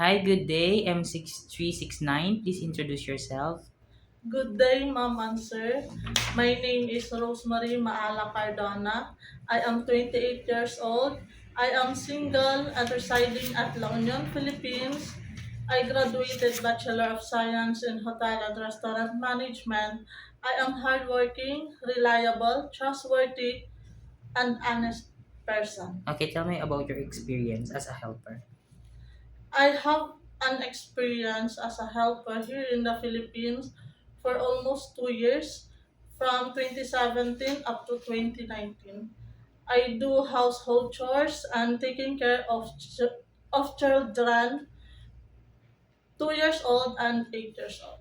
Hi, good day. M6369. Please introduce yourself. Good day, ma'am and sir. My name is Rosemary Maala Cardona. I am 28 years old. I am single and residing at La Union, Philippines. I graduated Bachelor of Science in Hotel and Restaurant Management. I am hardworking, reliable, trustworthy, and honest person. Okay, tell me about your experience as a helper. I have an experience as a helper here in the Philippines for almost 2 years, from 2017 up to 2019. I do household chores and taking care of children 2 years old and 8 years old.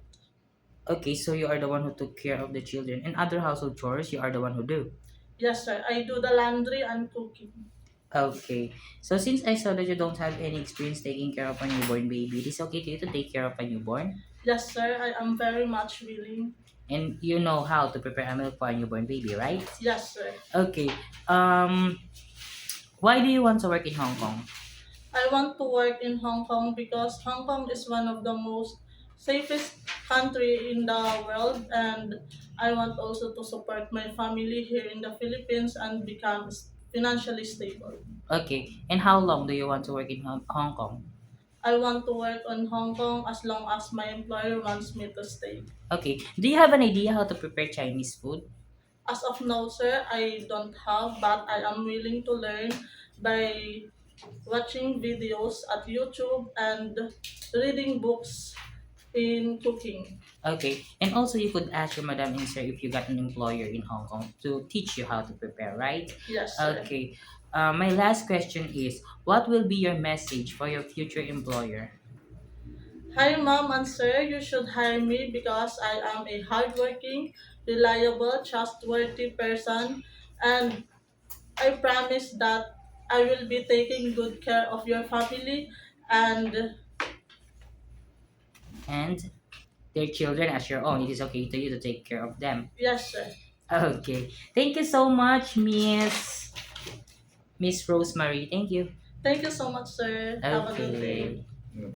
Okay, so you are the one who took care of the children and other household chores, you are the one who do. Yes, sir. I do the laundry and cooking. Okay, so since I saw that you don't have any experience taking care of a newborn baby, it is okay to you to take care of a newborn? Yes, sir. I am very much willing. And you know how to prepare a milk for a newborn baby, right? Yes, sir. Okay, um, why do you want to work in Hong Kong? I want to work in Hong Kong because Hong Kong is one of the most safest country in the world, and I want also to support my family here in the Philippines and become financially stable. Okay, and how long do you want to work in Hong Kong? I want to work on Hong Kong as long as my employer wants me to stay. Okay, do you have an idea how to prepare Chinese food? As of now, sir, I don't have, but I am willing to learn by watching videos at YouTube and reading books in cooking. Okay, and also you could ask your madam and sir if you got an employer in Hong Kong to teach you how to prepare, right? Yes, sir. Okay, my last question is, what will be your message for your future employer? Hi, mom and sir. You should hire me because I am a hardworking, reliable, trustworthy person, and I promise that I will be taking good care of your family. And And their children as your own. It is okay to you to take care of them. yes, sir. Okay, thank you so much, Miss Rosemary. Thank you. Thank you so much, sir. Have a good day. Okay.